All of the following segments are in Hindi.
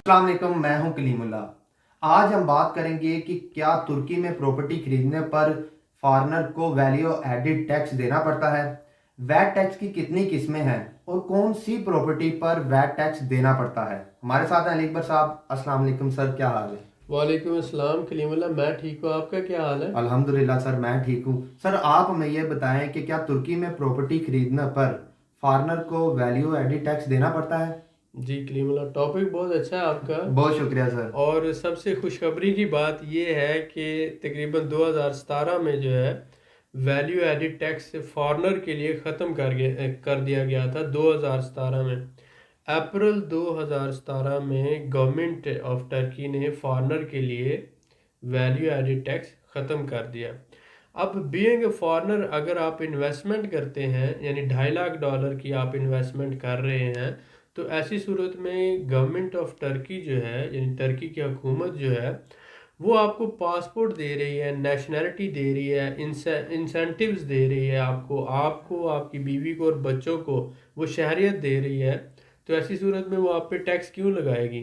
अस्सलाम वालेकुम, मैं हूं कलीमुल्लाह। आज हम बात करेंगे कि क्या तुर्की में प्रॉपर्टी खरीदने पर फॉरेनर को वैल्यू एडिड टैक्स देना पड़ता है। वैट टैक्स की कितनी किस्में हैं और कौन सी प्रॉपर्टी पर वैट टैक्स देना पड़ता है। हमारे साथ हैं अली अकबर साहब। अस्सलाम वालेकुम सर, क्या हाल है। वालेकुम अस्सलाम कलीमुल्लाह। मैं ठीक हूँ, आपका क्या हाल है? अल्हम्दुलिल्लाह सर, मैं ठीक हूँ। सर आप हमें यह बताएं कि क्या तुर्की में प्रॉपर्टी खरीदने पर फॉरेनर को वैल्यू एडिड टैक्स देना पड़ता है। जी कलीमुल्लाह, टॉपिक बहुत अच्छा है आपका। बहुत शुक्रिया सर। और सबसे खुशखबरी की बात ये है कि तकरीबन 2017 में जो है वैल्यू एडिड टैक्स फॉरेनर के लिए ख़त्म कर दिया गया था। 2017 में अप्रैल 2017 में गवर्नमेंट ऑफ टर्की ने फॉरेनर के लिए वैल्यू एडिड टैक्स ख़त्म कर दिया। अब बीइंग ए फॉरेनर अगर आप इन्वेस्टमेंट करते हैं, यानी $2.5 लाख की आप इन्वेस्टमेंट कर रहे हैं, तो ऐसी सूरत में गवर्नमेंट ऑफ टर्की जो है, यानी टर्की की हुकूमत जो है, वो आपको पासपोर्ट दे रही है, नेशनैलिटी दे रही है, इंसेंटिव्स दे रही है, आपको आपको आपकी बीवी को और बच्चों को वो शहरियत दे रही है। तो ऐसी सूरत में वो आप पे टैक्स क्यों लगाएगी?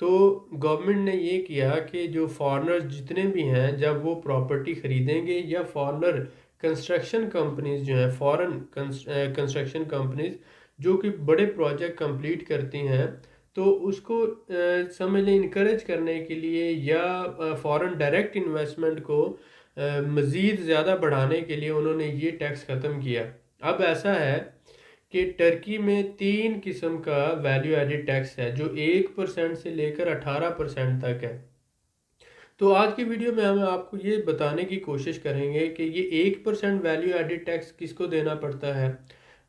तो गवर्नमेंट ने ये किया कि जो फॉरेनर्स जितने भी हैं, जब वो प्रॉपर्टी ख़रीदेंगे या फॉरेनर कंस्ट्रक्शन कंपनीज जो हैं, फॉरेन कंस्ट्रक्शन कंपनीज जो कि बड़े प्रोजेक्ट कंप्लीट करती हैं, तो उसको समझ लें इनक्रेज करने के लिए या फॉरेन डायरेक्ट इन्वेस्टमेंट को मज़ीद ज़्यादा बढ़ाने के लिए उन्होंने ये टैक्स ख़त्म किया। अब ऐसा है कि टर्की में 3 किस्म का वैल्यू एडिड टैक्स है, जो 1% से लेकर 18% तक है। तो आज की वीडियो में हम आपको ये बताने की कोशिश करेंगे कि ये 1% वैल्यू एडिड टैक्स किसको देना पड़ता है,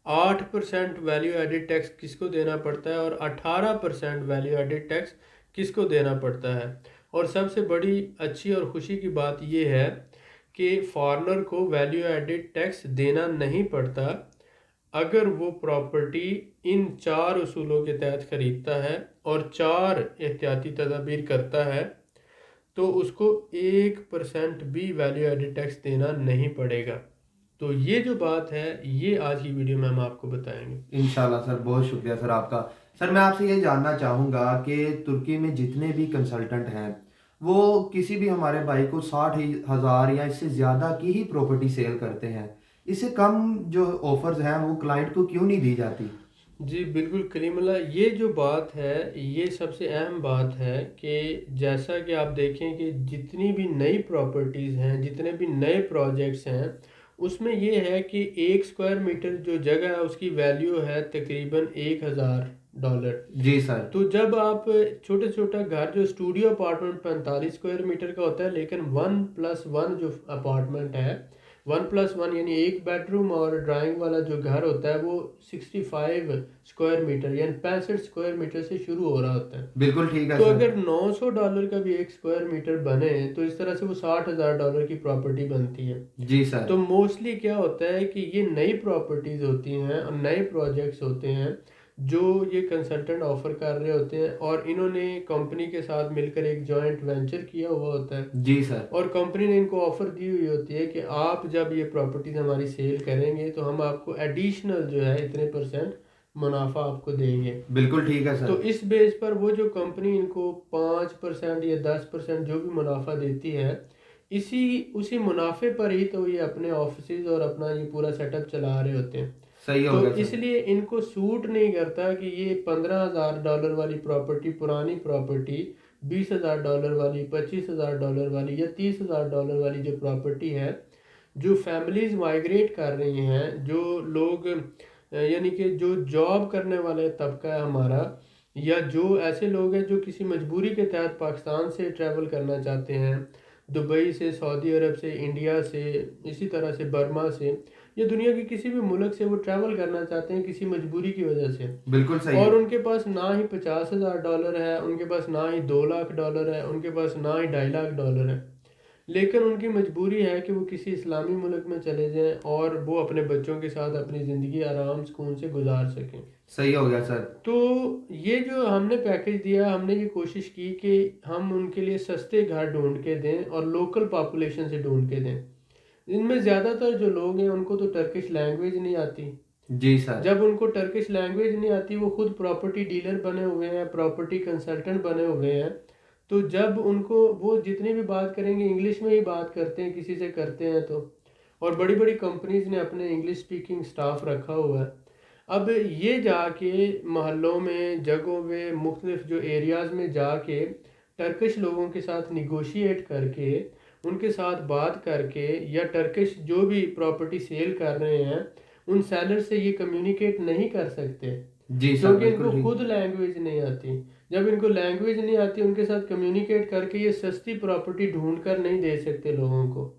8% वैल्यू एडिड टैक्स किसको देना पड़ता है, और 18% वैल्यू एडिड टैक्स किसको देना पड़ता है। और सबसे बड़ी अच्छी और खुशी की बात ये है कि फॉरेनर को वैल्यू एडिड टैक्स देना नहीं पड़ता अगर वो प्रॉपर्टी इन 4 उसूलों के तहत ख़रीदता है और 4 एहतियाती तदाबीर करता है, तो उसको 1% भी वैल्यू एडिड टैक्स देना नहीं पड़ेगा। तो ये जो बात है, ये आज की वीडियो में हम आपको बताएंगे। इंशाल्लाह सर, बहुत शुक्रिया सर आपका। सर मैं आपसे ये जानना चाहूँगा कि तुर्की में जितने भी कंसल्टेंट हैं वो किसी भी हमारे भाई को 60,000 या इससे ज़्यादा की ही प्रॉपर्टी सेल करते हैं। इससे कम जो ऑफर्स हैं वो क्लाइंट को क्यों नहीं दी जाती। जी बिल्कुल करीमुल्लाह, ये जो बात है ये सबसे अहम बात है कि जैसा कि आप देखें कि जितनी भी नई प्रॉपर्टीज़ हैं, जितने भी नए प्रोजेक्ट्स हैं, उसमें ये है कि 1 स्क्वायर मीटर जो जगह है उसकी वैल्यू है तकरीबन $1,000। जी सर। तो जब आप छोटे छोटा घर जो स्टूडियो अपार्टमेंट 45 स्क्वायर मीटर का होता है, लेकिन 1+1 जो अपार्टमेंट है, 1+1 यानी एक बेडरूम और ड्राइंग वाला जो घर होता है, वो 65 स्क्वायर मीटर यानी 65 स्क्वायर मीटर से शुरू हो रहा होता है। बिल्कुल ठीक है तो सर। अगर $900 का भी 1 स्क्वायर मीटर बने, तो इस तरह से वो $60,000 की प्रॉपर्टी बनती है। जी सर। तो मोस्टली क्या होता है कि ये नई प्रॉपर्टीज़ होती हैं और नए प्रोजेक्ट्स होते हैं जो ये कंसल्टेंट ऑफर कर रहे होते हैं, और इन्होंने कंपनी के साथ मिलकर एक जॉइंट वेंचर किया हुआ होता है। जी सर। और कंपनी ने इनको ऑफर दी हुई होती है कि आप जब ये प्रॉपर्टीज हमारी सेल करेंगे तो हम आपको एडिशनल जो है इतने परसेंट मुनाफा आपको देंगे। बिल्कुल ठीक है तो सर। इस बेस पर वो जो कंपनी इनको 5% या 10% जो भी मुनाफा देती है, इसी उसी मुनाफे पर ही तो ये अपने ऑफिस और अपना ये पूरा सेटअप चला रहे होते हैं। सही हो तो गया सर। इसलिए इनको सूट नहीं करता कि ये $15,000 वाली प्रॉपर्टी, पुरानी प्रॉपर्टी, $20,000 वाली, $25,000 वाली या $30,000 वाली जो प्रॉपर्टी है, जो फैमिलीज माइग्रेट कर रही हैं, जो लोग यानी कि जो जॉब करने वाले तबका है हमारा, या जो ऐसे लोग हैं जो किसी मजबूरी के तहत पाकिस्तान से ट्रैवल करना चाहते हैं, दुबई से, सऊदी अरब से, इंडिया से, इसी तरह से बर्मा से, या दुनिया के किसी भी मुल्क से वो ट्रैवल करना चाहते हैं किसी मजबूरी की वजह से, बिल्कुल सही है। और उनके पास ना ही $50,000 है, उनके पास ना ही $2 लाख है, उनके पास ना ही $2.5 लाख है, लेकिन उनकी मजबूरी है कि वो किसी इस्लामी मुल्क में चले जाएं और वो अपने बच्चों के साथ अपनी ज़िंदगी आराम सुकून से गुजार सकें। सही हो गया सर। तो ये जो हमने पैकेज दिया, हमने ये कोशिश की कि हम उनके लिए सस्ते घर ढूंढ के दें और लोकल पॉपुलेशन से ढूंढ के दें। इनमें ज़्यादातर जो लोग हैं उनको तो टर्किश लैंग्वेज नहीं आती, जी सर। जब उनको टर्किश लैंग्वेज नहीं आती, वो खुद प्रॉपर्टी डीलर बने हुए हैं, प्रॉपर्टी कंसल्टेंट बने हुए हैं, तो जब उनको वो जितनी भी बात करेंगे इंग्लिश में ही बात करते हैं, किसी से करते हैं तो। और बड़ी बड़ी कंपनीज ने अपने इंग्लिश स्पीकिंग स्टाफ रखा हुआ है। अब ये जाके मोहल्लों में, जगहों में, मुख्तलिफ जो एरियाज़ में जाके टर्किश लोगों के साथ निगोशिएट करके, उनके साथ बात करके, या टर्किश जो भी प्रॉपर्टी सेल कर रहे हैं उन सेलर से ये कम्युनिकेट नहीं कर सकते, जी सर, क्योंकि बिल्कुल इनको ठीक। खुद लैंग्वेज नहीं आती। जब इनको लैंग्वेज नहीं आती, उनके साथ कम्युनिकेट करके ये सस्ती प्रॉपर्टी ढूंढ कर नहीं दे सकते लोगों को।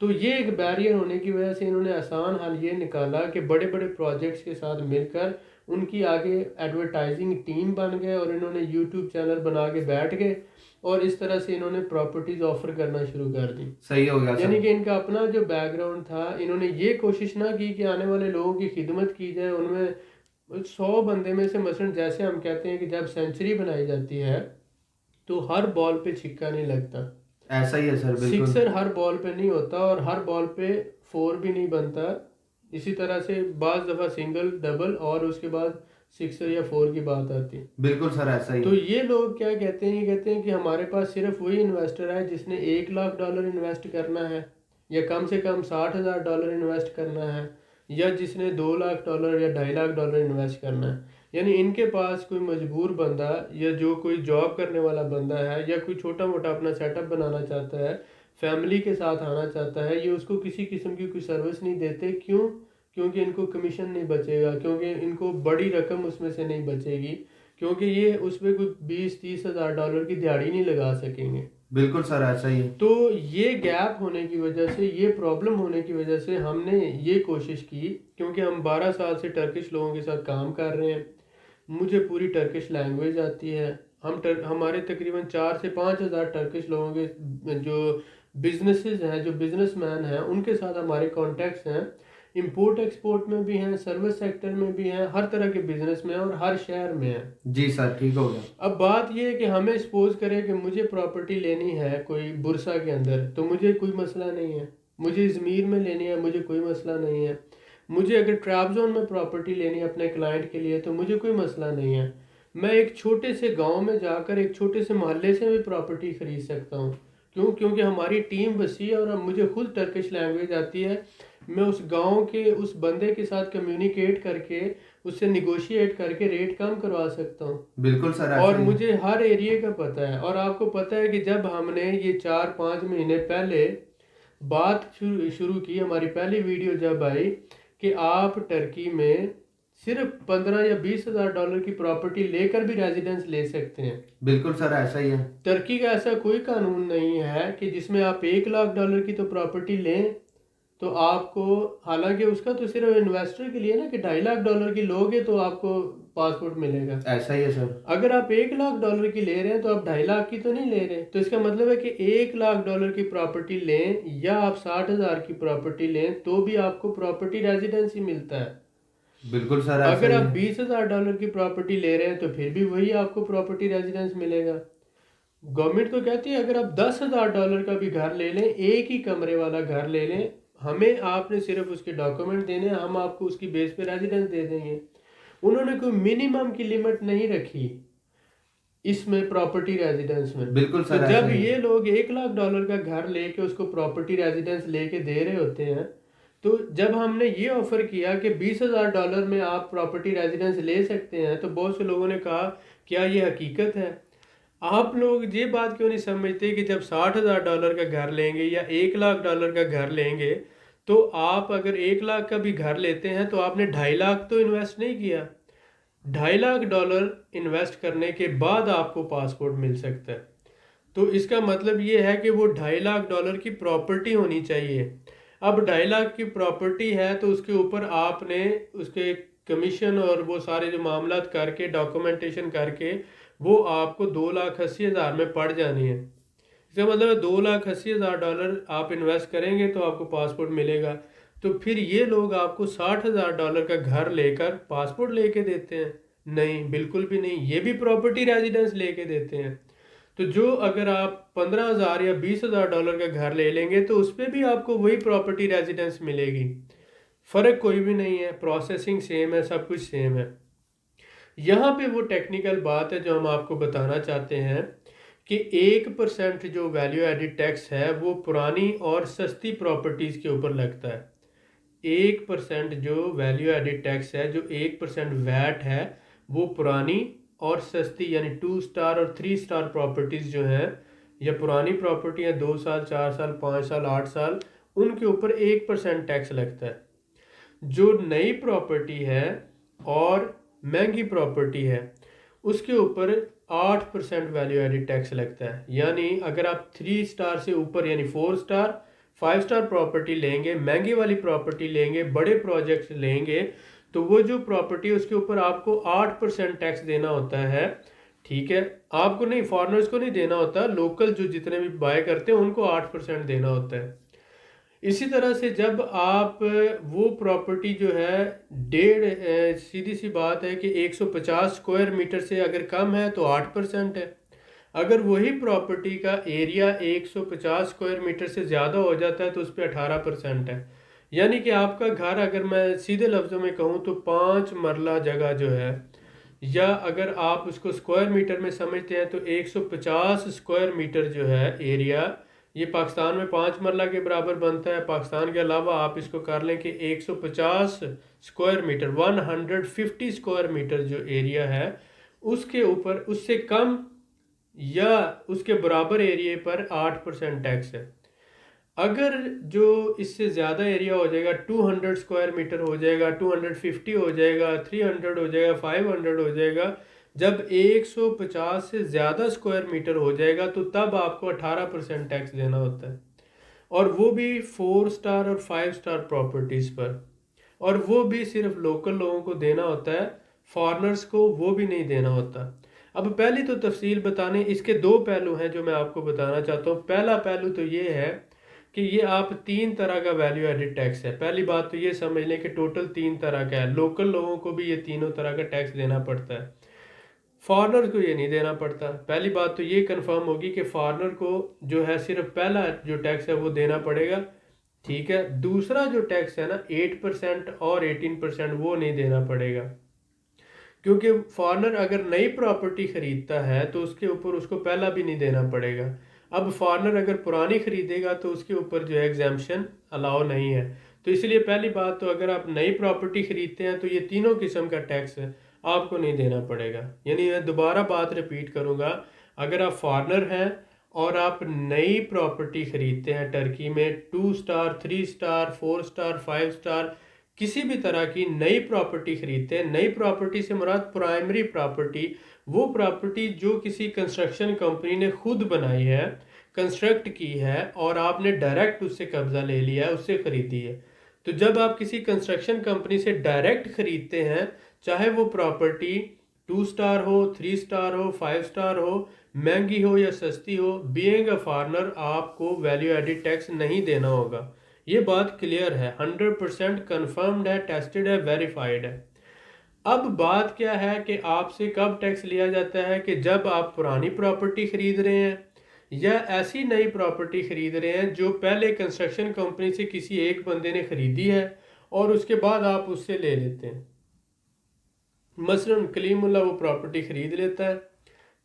तो ये एक बैरियर होने की वजह से इन्होंने आसान हल ये निकाला कि बड़े बड़े प्रोजेक्ट्स के साथ मिलकर उनकी आगे एडवर्टाइजिंग टीम बन गए, और इन्होंने यूट्यूब चैनल बना के बैठ गए, और इस तरह से इन्होंने प्रॉपर्टीज ऑफर करना शुरू कर दी। सही हो गया यानी सर। कि इनका अपना जो बैकग्राउंड था, इन्होंने ये कोशिश ना की कि आने वाले लोगों की खिदमत की जाए। उनमें 100 बंदे में से मसलन जैसे हम कहते हैं कि जब सेंचुरी बनाई जाती है तो हर बॉल पे छिक्का नहीं लगता, ऐसा ही है सर, बिल्कुल। सिक्सर हर बॉल पे नहीं होता, और हर बॉल पे फोर भी नहीं बनता। इसी तरह से बाज दफ़ा सिंगल, डबल, और उसके बाद सिक्सर या फोर की बात आती है। बिल्कुल सर, ऐसा ही तो है। ये लोग क्या कहते हैं, ये कहते हैं कि हमारे पास सिर्फ वही इन्वेस्टर है जिसने $1 लाख इन्वेस्ट करना है, या कम से कम $60,000 इन्वेस्ट करना है, या जिसने $2 लाख या $2.5 लाख इन्वेस्ट करना है। यानी इनके पास कोई मजबूर बंदा, या जो कोई जॉब करने वाला बंदा है, या कोई छोटा मोटा अपना सेटअप बनाना चाहता है, फैमिली के साथ आना चाहता है, ये उसको किसी किस्म की कोई सर्विस नहीं देते। क्यों? क्योंकि इनको कमीशन नहीं बचेगा, क्योंकि इनको बड़ी रकम उसमें से नहीं बचेगी, क्योंकि ये उसमें कोई 20-30 हज़ार डॉलर की दिहाड़ी नहीं लगा सकेंगे। बिल्कुल सर, ऐसा ही है। तो ये गैप होने की वजह से, ये प्रॉब्लम होने की वजह से हमने ये कोशिश की, क्योंकि हम 12 साल से टर्किश लोगों के साथ काम कर रहे हैं, मुझे पूरी टर्किश लैंग्वेज आती है। हमारे तकरीबन 4 से 5 हज़ार टर्किश लोगों के जो बिजनेसेस हैं, जो बिजनेसमैन हैं, उनके साथ हमारे कॉन्टैक्ट्स हैं। इंपोर्ट एक्सपोर्ट में भी हैं, सर्विस सेक्टर में भी हैं, हर तरह के बिजनेस में हैं, और हर शहर में हैं। जी सर, ठीक हो गया। अब बात यह है कि हमें सपोज करें कि मुझे प्रॉपर्टी लेनी है कोई बुरसा के अंदर, तो मुझे कोई मसला नहीं है। मुझे इजमीर में लेनी है, मुझे कोई मसला नहीं है। मुझे अगर ट्रैबजोन में प्रॉपर्टी लेनी है अपने क्लाइंट के लिए, तो मुझे कोई मसला नहीं है। मैं एक छोटे से गांव में जाकर, एक छोटे से मोहल्ले से भी प्रॉपर्टी खरीद सकता हूँ। क्यों? क्योंकि हमारी टीम वसी है, और अब मुझे खुद टर्किश लैंग्वेज आती है। मैं उस गांव के उस बंदे के साथ कम्युनिकेट करके, उससे निगोशिएट करके रेट कम करवा सकता हूँ। बिल्कुल सर, ऐसा और ही है। मुझे हर एरिया का पता है। और आपको पता है कि जब हमने ये 4-5 महीने पहले बात शुरू की, हमारी पहली वीडियो जब आई कि आप टर्की में सिर्फ 15 या 20 हज़ार डॉलर की प्रॉपर्टी लेकर भी रेजिडेंस ले सकते हैं। बिल्कुल सर, ऐसा ही है। टर्की का ऐसा कोई कानून नहीं है कि जिसमें आप $1 लाख की तो प्रॉपर्टी लें तो आपको, हालांकि उसका तो सिर्फ इन्वेस्टर के लिए ना, कि $2.5 लाख की लोगे तो आपको पासपोर्ट मिलेगा। ऐसा ही है सर। अगर आप $1 लाख की ले रहे हैं तो आप 2.5 लाख की तो नहीं ले रहे। तो इसका मतलब है कि $1 लाख की प्रॉपर्टी लें या आप 60,000 की प्रॉपर्टी लें, तो भी आपको प्रॉपर्टी रेजिडेंसी मिलता है। बिल्कुल सर, ऐसा अगर ही आप है। $20,000 की प्रॉपर्टी ले रहे हैं तो फिर भी वही आपको प्रॉपर्टी रेजिडेंस मिलेगा। गवर्नमेंट तो कहती है अगर आप $10,000 का भी घर ले लें, एक ही कमरे वाला घर ले लें, हमें आपने सिर्फ उसके डॉक्यूमेंट देने हैं, हम आपको उसकी बेस पे रेजिडेंस दे देंगे। उन्होंने कोई मिनिमम की लिमिट नहीं रखी इसमें, प्रॉपर्टी रेजिडेंस में। बिल्कुल तो सर, ऐसा जब ही है। ये लोग $1 लाख का घर लेके उसको प्रॉपर्टी रेजिडेंस लेके दे रहे होते हैं, तो जब हमने ये ऑफर किया कि $20,000 में आप प्रॉपर्टी रेजिडेंस ले सकते हैं, तो बहुत से लोगों ने कहा क्या ये हकीकत है? आप लोग ये बात क्यों नहीं समझते कि जब $60,000 का घर लेंगे या $1 लाख का घर लेंगे, तो आप अगर $1 लाख का भी घर लेते हैं तो आपने 2.5 लाख तो इन्वेस्ट नहीं किया। $2.5 लाख इन्वेस्ट करने के बाद आपको पासपोर्ट मिल सकता है। तो इसका मतलब ये है कि वो $2.5 लाख की प्रॉपर्टी होनी चाहिए। अब 2.5 लाख की प्रॉपर्टी है तो उसके ऊपर आपने उसके कमीशन और वो सारे जो मामलात करके, डॉक्यूमेंटेशन करके, वो आपको 2,80,000 में पड़ जानी है। इसका मतलब है $2,80,000 आप इन्वेस्ट करेंगे तो आपको पासपोर्ट मिलेगा। तो फिर ये लोग आपको $60,000 का घर लेकर पासपोर्ट लेके देते हैं? नहीं, बिल्कुल भी नहीं। ये भी प्रॉपर्टी रेजिडेंस लेके देते हैं। तो जो अगर आप 15,000 या $20,000 का घर ले लेंगे तो उस पर भी आपको वही प्रॉपर्टी रेजिडेंस मिलेगी। फ़र्क कोई भी नहीं है, प्रोसेसिंग सेम है, सब कुछ सेम है। यहाँ पे वो टेक्निकल बात है जो हम आपको बताना चाहते हैं कि 1% जो वैल्यू एडिड टैक्स है वो पुरानी और सस्ती प्रॉपर्टीज़ के ऊपर लगता है। 1% जो वैल्यू एडिड टैक्स है, जो 1% वैट है, वो पुरानी और सस्ती यानी 2 स्टार और 3 स्टार प्रॉपर्टीज़ जो हैं, या पुरानी प्रॉपर्टी है 2 साल 4 साल 5 साल 8 साल, उनके ऊपर 1% टैक्स लगता है। जो नई प्रॉपर्टी है और महंगी प्रॉपर्टी है उसके ऊपर 8% वैल्यू एडिड टैक्स लगता है। यानी अगर आप 3 स्टार से ऊपर यानी 4 स्टार 5 स्टार प्रॉपर्टी लेंगे, महंगी वाली प्रॉपर्टी लेंगे, बड़े प्रोजेक्ट्स लेंगे, तो वो जो प्रॉपर्टी है उसके ऊपर आपको 8% टैक्स देना होता है। ठीक है, आपको नहीं, फॉरेनर्स को नहीं देना होता, लोकल जो जितने भी बाय करते हैं उनको 8% देना होता है। इसी तरह से जब आप वो प्रॉपर्टी जो है सीधी सी बात है कि 150 स्क्वायर मीटर से अगर कम है तो 8% है। अगर वही प्रॉपर्टी का एरिया 150 स्क्वायर मीटर से ज़्यादा हो जाता है तो उस पर 18% है। यानी कि आपका घर, अगर मैं सीधे लफ्ज़ों में कहूँ तो 5 मरला जगह जो है, या अगर आप उसको स्क्वायर मीटर में समझते हैं तो 150 स्क्वायर मीटर जो है एरिया, ये पाकिस्तान में 5 मरला के बराबर बनता है। पाकिस्तान के अलावा आप इसको कर लें कि 150 स्क्वायर मीटर, 150 स्क्वायर मीटर जो एरिया है उसके ऊपर उससे कम या उसके बराबर एरिया पर 8% टैक्स है। अगर जो इससे ज़्यादा एरिया हो जाएगा, 200 स्क्वायर मीटर हो जाएगा, 250 हो जाएगा, 300 हो जाएगा, 500 हो जाएगा, जब 150 से ज़्यादा स्क्वायर मीटर हो जाएगा तो तब आपको 18% टैक्स देना होता है। और वो भी 4 स्टार और 5 स्टार प्रॉपर्टीज़ पर, और वो भी सिर्फ लोकल लोगों को देना होता है, फॉरेनर्स को वो भी नहीं देना होता। अब पहली तो तफसील बताने, इसके दो पहलू हैं जो मैं आपको बताना चाहता हूँ। पहला पहलू तो ये है कि ये आप 3 तरह का वैल्यू एडिड टैक्स है। पहली बात तो ये समझ लें कि टोटल 3 तरह का है, लोकल लोगों को भी ये तीनों तरह का टैक्स देना पड़ता है, फॉरनर को ये नहीं देना पड़ता। पहली बात तो ये कंफर्म होगी कि फॉरनर को जो है सिर्फ पहला जो टैक्स है वो देना पड़ेगा। ठीक है, दूसरा जो टैक्स है ना 8% और 18% वो नहीं देना पड़ेगा, क्योंकि फॉरनर अगर नई प्रॉपर्टी खरीदता है तो उसके ऊपर उसको पहला भी नहीं देना पड़ेगा। अब फॉरनर अगर पुरानी खरीदेगा तो उसके ऊपर जो है एग्जाम्पशन अलाउ नहीं है। तो इसलिए पहली बात तो अगर आप नई प्रॉपर्टी खरीदते हैं तो ये तीनों किस्म का टैक्स आपको नहीं देना पड़ेगा। यानी मैं दोबारा बात रिपीट करूँगा, अगर आप फॉरनर हैं और आप नई प्रॉपर्टी खरीदते हैं टर्की में, 2 स्टार 3 स्टार 4 स्टार 5 स्टार किसी भी तरह की नई प्रॉपर्टी खरीदते हैं, नई प्रॉपर्टी से मुराद प्राइमरी प्रॉपर्टी, वो प्रॉपर्टी जो किसी कंस्ट्रक्शन कंपनी ने खुद बनाई है, कंस्ट्रक्ट की है और आपने डायरेक्ट उससे कब्जा ले लिया है, उससे खरीदी है। तो जब आप किसी कंस्ट्रक्शन कंपनी से डायरेक्ट खरीदते हैं, चाहे वो प्रॉपर्टी 2 स्टार हो, 3 स्टार हो, 5 स्टार हो, महंगी हो या सस्ती हो, बीइंग अ फॉरनर आपको वैल्यू एडिड टैक्स नहीं देना होगा। ये बात क्लियर है, 100% कन्फर्म्ड है, टेस्टेड है, वेरीफाइड है। अब बात क्या है कि आपसे कब टैक्स लिया जाता है, कि जब आप पुरानी प्रॉपर्टी खरीद रहे हैं या ऐसी नई प्रॉपर्टी खरीद रहे हैं जो पहले कंस्ट्रक्शन कंपनी से किसी एक बंदे ने खरीदी है और उसके बाद आप उससे ले लेते हैं। मसलन कलीमुल्ला वो प्रॉपर्टी खरीद लेता है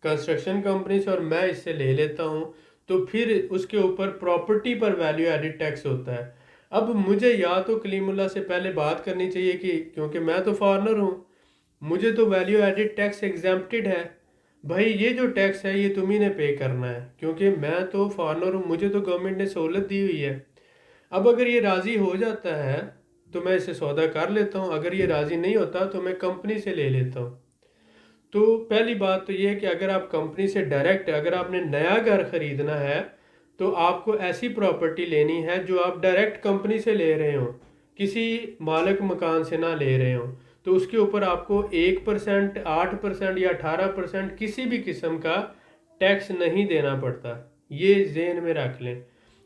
कंस्ट्रक्शन कंपनी से और मैं इससे ले लेता हूँ, तो फिर उसके ऊपर प्रॉपर्टी पर वैल्यू एडिड टैक्स होता है। अब मुझे या तो कलीमुल्ला से पहले बात करनी चाहिए कि क्योंकि मैं तो फॉरेनर हूँ, मुझे तो वैल्यू एडिड टैक्स एग्जेम्प्टेड है, भाई ये जो टैक्स है ये तुम्ही ने पे करना है, क्योंकि मैं तो फॉरेनर हूँ, मुझे तो गवर्नमेंट ने सहूलत दी हुई है। अब अगर ये राज़ी हो जाता है तो मैं इसे सौदा कर लेता हूँ, अगर ये राज़ी नहीं होता तो मैं कंपनी से ले लेता हूँ। तो पहली बात तो ये है कि अगर आप कंपनी से डायरेक्ट, अगर आपने नया घर खरीदना है तो आपको ऐसी प्रॉपर्टी लेनी है जो आप डायरेक्ट कंपनी से ले रहे हो, किसी मालिक मकान से ना ले रहे हो। तो उसके ऊपर आपको 1%, 8% या 18% किसी भी किस्म का टैक्स नहीं देना पड़ता, ये जेहन में रख लें।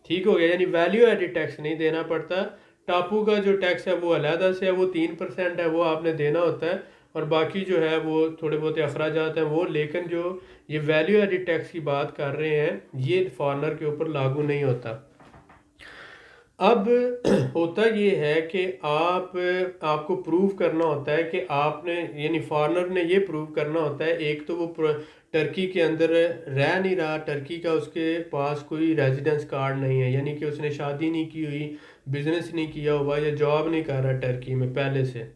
ठीक हो गया, यानी वैल्यू एडिड टैक्स नहीं देना पड़ता। टापू का जो टैक्स है वो अलहदा से है, वो 3% है, वो आपने देना होता है, और बाकी जो है वो थोड़े बहुत अखराजात हैं वो। लेकिन जो ये वैल्यू एडिड टैक्स की बात कर रहे हैं ये फॉरनर के ऊपर लागू नहीं होता। अब होता ये है कि आपको प्रूव करना होता है कि आपने, यानी फॉरेनर ने ये प्रूव करना होता है, एक तो वो टर्की के अंदर रह नहीं रहा, टर्की का उसके पास कोई रेजिडेंस कार्ड नहीं है, यानी कि उसने शादी नहीं की हुई, बिजनेस नहीं किया हुआ या जॉब नहीं कर रहा टर्की में पहले से,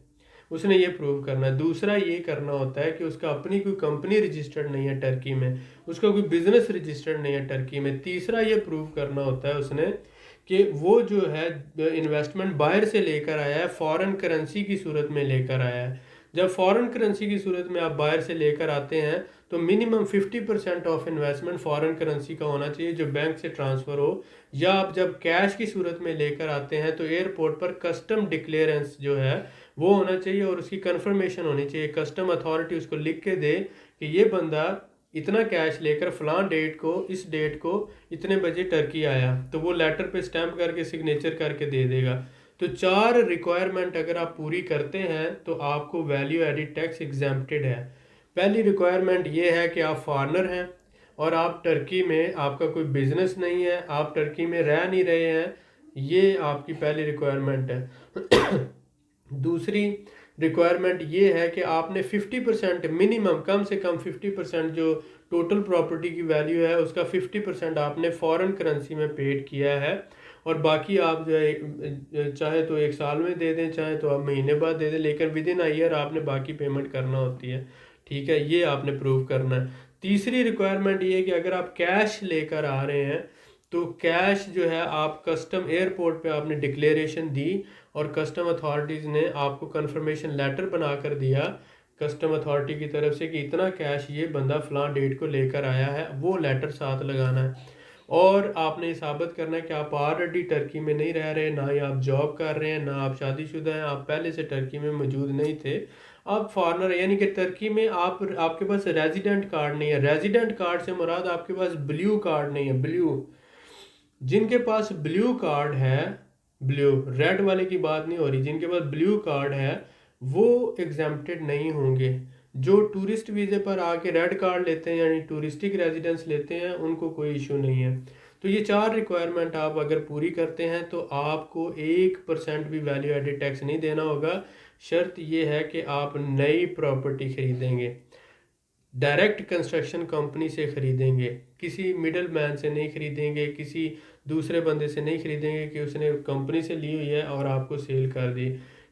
उसने ये प्रूव करना है। दूसरा ये करना होता है कि उसका अपनी कोई कंपनी रजिस्टर्ड नहीं है टर्की में, उसका कोई बिजनेस रजिस्टर्ड नहीं है टर्की में। तीसरा ये प्रूव करना होता है उसने कि वो जो है इन्वेस्टमेंट बाहर से लेकर आया है, फॉरेन करेंसी की सूरत में लेकर आया है। जब फॉरेन करेंसी की सूरत में आप बाहर से लेकर आते हैं तो minimum 50% of investment foreign currency का होना चाहिए जो बैंक से ट्रांसफ़र हो, या आप जब कैश की सूरत में लेकर आते हैं तो एयरपोर्ट पर कस्टम डिक्लेरेंस जो है वो होना चाहिए और उसकी कंफर्मेशन होनी चाहिए, कस्टम अथॉरिटी उसको लिख के दे कि ये बंदा इतना कैश लेकर फलां डेट को, इस डेट को इतने बजे टर्की आया, तो वो लेटर पे स्टैंप करके सिग्नेचर करके दे देगा। तो 4 रिक्वायरमेंट अगर आप पूरी करते हैं तो आपको वैल्यू एडिड टैक्स एग्जेम्प्टेड है। पहली रिक्वायरमेंट ये है कि आप फॉरेनर हैं और आप टर्की में, आपका कोई बिजनेस नहीं है, आप टर्की में रह नहीं रहे हैं, ये आपकी पहली रिक्वायरमेंट है। दूसरी रिक्वायरमेंट ये है कि आपने 50% मिनिमम, कम से कम 50% जो टोटल प्रॉपर्टी की वैल्यू है उसका 50% आपने फॉरेन करेंसी में पेड किया है, और बाकी आप जो है चाहे तो 1 साल में दे दें, चाहे तो आप महीने बाद दे दें, लेकिन विद इन ईयर आपने बाकी पेमेंट करना होती है। ठीक है, ये आपने प्रूव करना है। तीसरी रिक्वायरमेंट ये है कि अगर आप कैश लेकर आ रहे हैं तो कैश जो है आप कस्टम एयरपोर्ट पे आपने डिक्लेरेशन दी और कस्टम अथॉरिटीज़ ने आपको कंफर्मेशन लेटर बना कर दिया कस्टम अथॉरिटी की तरफ से कि इतना कैश ये बंदा फलां डेट को लेकर आया है, वो लेटर साथ लगाना है। और आपने साबित करना है कि आप ऑलरेडी टर्की में नहीं रह रहे, ना ही आप जॉब कर रहे हैं, ना आप शादीशुदा हैं, आप पहले से टर्की में मौजूद नहीं थे, आप फॉरनर, यानी कि टर्की में आपके पास रेजिडेंट कार्ड नहीं है। रेजिडेंट कार्ड से मुराद आपके पास ब्लू कार्ड नहीं है, ब्लू। जिनके पास ब्लू कार्ड है, ब्लू रेड वाले की बात नहीं हो रही, जिनके पास ब्लू कार्ड है वो एग्जेम्प्टेड नहीं होंगे। जो टूरिस्ट वीज़े पर आके रेड कार्ड लेते हैं यानी टूरिस्टिक रेजिडेंस लेते हैं उनको कोई इशू नहीं है। तो ये 4 रिक्वायरमेंट आप अगर पूरी करते हैं तो आपको 1% भी वैल्यू एडिड टैक्स नहीं देना होगा। शर्त ये है कि आप नई प्रॉपर्टी खरीदेंगे, डायरेक्ट कंस्ट्रक्शन कंपनी से ख़रीदेंगे, किसी मिडल मैन से नहीं ख़रीदेंगे, किसी दूसरे बंदे से नहीं ख़रीदेंगे कि उसने कंपनी से ली हुई है और आपको सेल कर दी।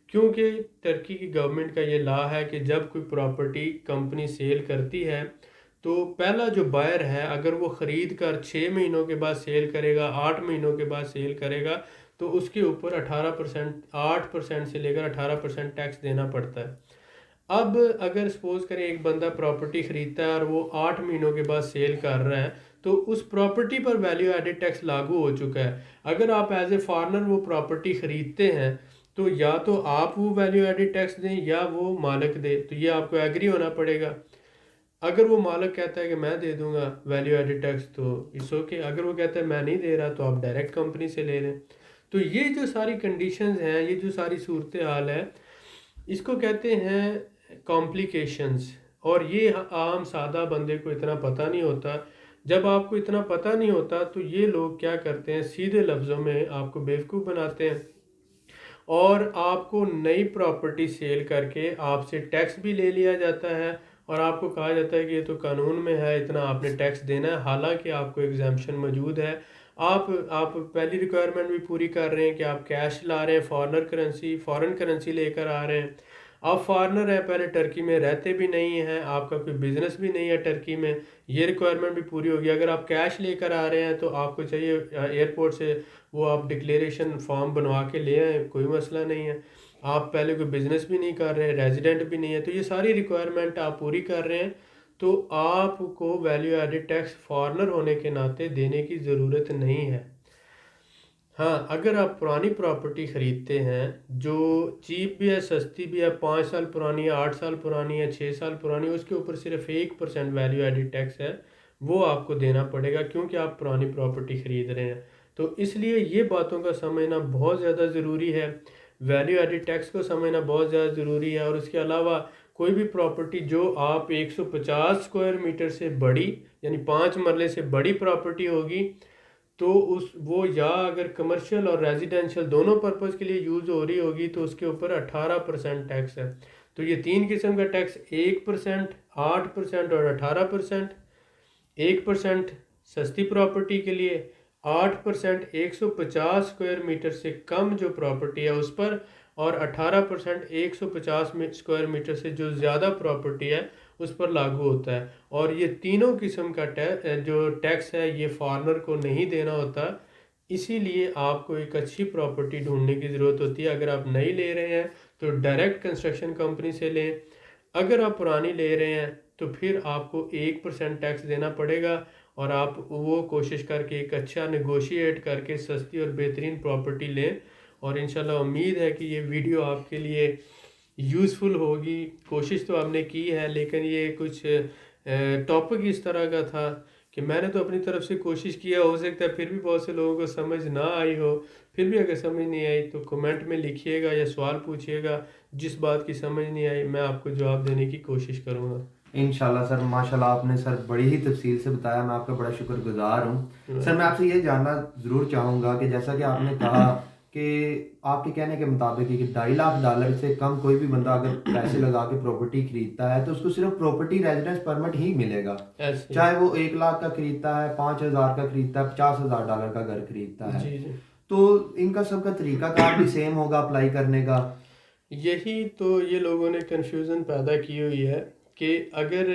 क्योंकि टर्की की गवर्नमेंट का ये लॉ है कि जब कोई प्रॉपर्टी कंपनी सेल करती है तो पहला जो बायर है अगर वो ख़रीद कर 6 महीनों के बाद सेल करेगा, 8 महीनों के बाद सेल करेगा, तो उसके ऊपर 18%, 8% से लेकर 18% टैक्स देना पड़ता है। अब अगर सपोज करें एक बंदा प्रॉपर्टी ख़रीदता है और वो 8 महीनों के बाद सेल कर रहा है तो उस प्रॉपर्टी पर वैल्यू एडिड टैक्स लागू हो चुका है। अगर आप एज ए फॉरेनर वो प्रॉपर्टी ख़रीदते हैं तो या तो आप वो वैल्यू एडिड टैक्स दें या वो मालिक दे, तो ये आपको एग्री होना पड़ेगा। अगर वो मालिक कहता है कि मैं दे दूंगा वैल्यू एडिड टैक्स तो इट्स ओके, अगर वो कहता है मैं नहीं दे रहा तो आप डायरेक्ट कंपनी से ले लें। तो ये जो सारी कंडीशंस हैं, ये जो सारी सूरत हाल है, इसको कहते हैं कॉम्प्लिकेशंस। और ये आम सादा बंदे को इतना पता नहीं होता। जब आपको इतना पता नहीं होता तो ये लोग क्या करते हैं, सीधे लफ्ज़ों में आपको बेवकूफ़ बनाते हैं और आपको नई प्रॉपर्टी सेल करके आपसे टैक्स भी ले लिया जाता है और आपको कहा जाता है कि ये तो कानून में है, इतना आपने टैक्स देना है, हालांकि आपको एग्जाम्पशन मौजूद है। आप पहली रिक्वायरमेंट भी पूरी कर रहे हैं कि आप कैश ला रहे हैं, फॉरेन करेंसी लेकर आ रहे हैं, आप फॉरेनर हैं, पहले टर्की में रहते भी नहीं हैं, आपका कोई बिजनेस भी नहीं है टर्की में, ये रिक्वायरमेंट भी पूरी होगी। अगर आप कैश लेकर आ रहे हैं तो आपको चाहिए एयरपोर्ट से वो आप डिक्लेरेशन फॉर्म बनवा के ले आए, कोई मसला नहीं है। आप पहले कोई बिजनेस भी नहीं कर रहे, रेजिडेंट भी नहीं है, तो ये सारी रिक्वायरमेंट आप पूरी कर रहे हैं तो आपको वैल्यू एडिड टैक्स फॉरेनर होने के नाते देने की ज़रूरत नहीं है। हाँ, अगर आप पुरानी प्रॉपर्टी ख़रीदते हैं जो चीप भी है, सस्ती भी है, 5 साल पुरानी है, 8 साल पुरानी है, 6 साल पुरानी है, उसके ऊपर सिर्फ 1% वैल्यू एडिड टैक्स है, वो आपको देना पड़ेगा क्योंकि आप पुरानी प्रॉपर्टी ख़रीद रहे हैं। तो इसलिए ये बातों का समझना बहुत ज़्यादा ज़रूरी है, वैल्यू एडिड टैक्स को समझना बहुत ज़्यादा ज़रूरी है। और उसके अलावा कोई भी प्रॉपर्टी जो आप 150 स्क्वायर मीटर से बड़ी, यानी 5 मरले से बड़ी प्रॉपर्टी होगी तो उस वो या अगर कमर्शियल और रेजिडेंशियल दोनों पर्पज़ के लिए यूज़ हो रही होगी तो उसके ऊपर 18% टैक्स है। तो ये तीन किस्म का टैक्स 1%, 8% और 18%। 1% सस्ती प्रॉपर्टी के लिए, 8% 150 स्क्वायर मीटर से कम जो प्रॉपर्टी है उस पर, और 18% 150 स्क्वायर मीटर से जो ज़्यादा प्रॉपर्टी है उस पर लागू होता है। और ये तीनों किस्म का जो टैक्स है ये फॉरेनर को नहीं देना होता। इसीलिए आपको एक अच्छी प्रॉपर्टी ढूंढने की ज़रूरत होती है। अगर आप नई ले रहे हैं तो डायरेक्ट कंस्ट्रक्शन कंपनी से लें, अगर आप पुरानी ले रहे हैं तो फिर आपको 1% टैक्स देना पड़ेगा, और आप वो कोशिश करके एक अच्छा नेगोशिएट करके सस्ती और बेहतरीन प्रॉपर्टी लें। और इंशाल्लाह उम्मीद है कि ये वीडियो आपके लिए यूज़फुल होगी। कोशिश तो आपने की है, लेकिन ये कुछ टॉपिक इस तरह का था कि मैंने तो अपनी तरफ से कोशिश किया, हो सकता है फिर भी बहुत से लोगों को समझ ना आई हो। फिर भी अगर समझ नहीं आई तो कमेंट में लिखिएगा या सवाल पूछिएगा, जिस बात की समझ नहीं आई मैं आपको जवाब देने की कोशिश करूँगा। इंशाल्लाह सर, माशाल्लाह आपने सर बड़ी ही तफसील से बताया, मैं आपका बड़ा शुक्रगुजार हूँ। सर मैं आपसे ये जानना ज़रूर चाहूँगा कि जैसा कि आपने कहा कि आपके कहने के मुताबिक कि $2.5 लाख से कम कोई भी बंदा अगर पैसे लगा के प्रॉपर्टी खरीदता है तो उसको सिर्फ प्रॉपर्टी रेजिडेंस परमिट ही मिलेगा, ऐसे चाहे वो 1 लाख का खरीदता है, 5,000 का खरीदता है, $50,000 का घर खरीदता है। जी जी। तो इनका सबका तरीकाकार भी सेम होगा अप्लाई करने का? यही तो ये लोगों ने कन्फ्यूज़न पैदा की हुई है कि अगर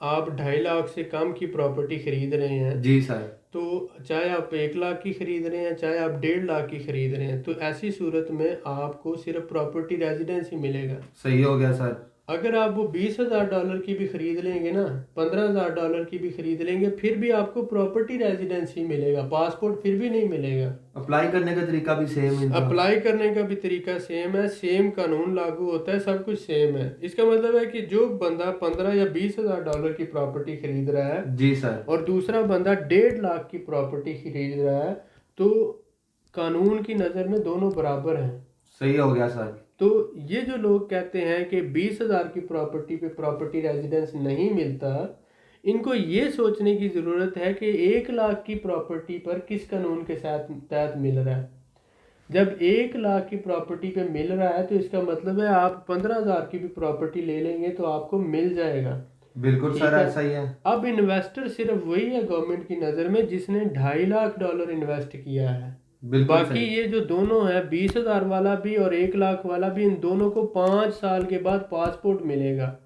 आप 2.5 लाख से कम की प्रॉपर्टी खरीद रहे हैं, जी सर। तो चाहे आप 1 लाख की खरीद रहे हैं चाहे आप 1.5 लाख की खरीद रहे हैं, तो ऐसी सूरत में आपको सिर्फ प्रॉपर्टी रेजिडेंस ही मिलेगा। सही हो गया सर। अगर आप वो $20,000 की भी खरीद लेंगे ना, $15,000 की भी खरीद लेंगे, फिर भी आपको प्रॉपर्टी रेजिडेंस ही मिलेगा, पासपोर्ट फिर भी नहीं मिलेगा। अप्लाई करने का तरीका भी सेम इनका? अप्लाई करने का भी तरीका सेम है, सेम कानून लागू होता है, सब कुछ सेम है। इसका मतलब है कि जो बंदा 15 या $20,000 की प्रॉपर्टी खरीद रहा है जी सर। और दूसरा बंदा 1.5 लाख की प्रॉपर्टी खरीद रहा है, तो कानून की नज़र में दोनों बराबर हैं। सही हो गया सर। तो ये जो लोग कहते हैं कि 20,000 की प्रॉपर्टी पे प्रॉपर्टी रेजिडेंस नहीं मिलता, इनको ये सोचने की ज़रूरत है कि 1 लाख की प्रॉपर्टी पर किस कानून के साथ तहत मिल रहा है। जब 1 लाख की प्रॉपर्टी पे मिल रहा है तो इसका मतलब है आप 15,000 की भी प्रॉपर्टी ले लेंगे तो आपको मिल जाएगा। बिल्कुल ठीक सर, है। ऐसा ही है। अब इन्वेस्टर सिर्फ वही है गवर्नमेंट की नज़र में जिसने $2.5 लाख इन्वेस्ट किया है। बिल्कुल बाकी सही। ये जो दोनों है 20,000 वाला भी और 1 लाख वाला भी, इन दोनों को 5 साल के बाद पासपोर्ट मिलेगा।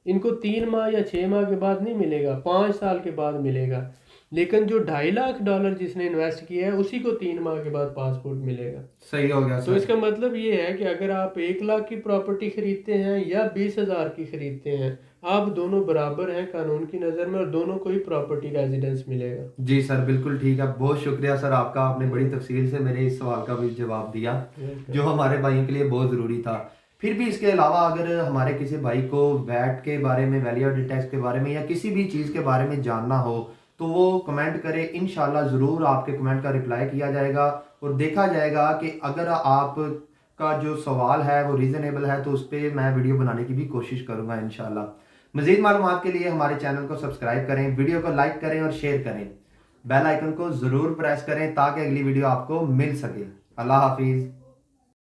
इनको 3 माह या 6 माह के बाद नहीं मिलेगा, 5 साल के बाद मिलेगा। लेकिन जो $2.5 लाख जिसने इन्वेस्ट किया है उसी को 3 माह के बाद पासपोर्ट मिलेगा। सही हो गया तो सर। इसका मतलब ये है कि अगर आप 1 लाख की प्रॉपर्टी खरीदते हैं या 20,000 की खरीदते हैं, आप दोनों बराबर हैं कानून की नज़र में और दोनों को ही प्रॉपर्टी रेजिडेंस मिलेगा। जी सर, बिल्कुल ठीक है। बहुत शुक्रिया सर आपका, आपने बड़ी तफसील से मेरे इस सवाल का भी जवाब दिया जो हमारे भाइयों के लिए बहुत ज़रूरी था। फिर भी इसके अलावा अगर हमारे किसी भाई को वैट के बारे में, वैल्यू एडेड टैक्स के बारे में या किसी भी चीज़ के बारे में जानना हो तो वो कमेंट करें, इंशाल्लाह ज़रूर आपके कमेंट का रिप्लाई किया जाएगा और देखा जाएगा कि अगर आप का जो सवाल है वो रीज़नेबल है तो उस पर मैं वीडियो बनाने की भी कोशिश करूँगा इंशाल्लाह। मज़ीद मालूमात के लिए हमारे चैनल को सब्सक्राइब करें, वीडियो को लाइक करें और शेयर करें, बेल आइकन को ज़रूर प्रेस करें ताकि अगली वीडियो आपको मिल सके। अल्लाह हाफिज़।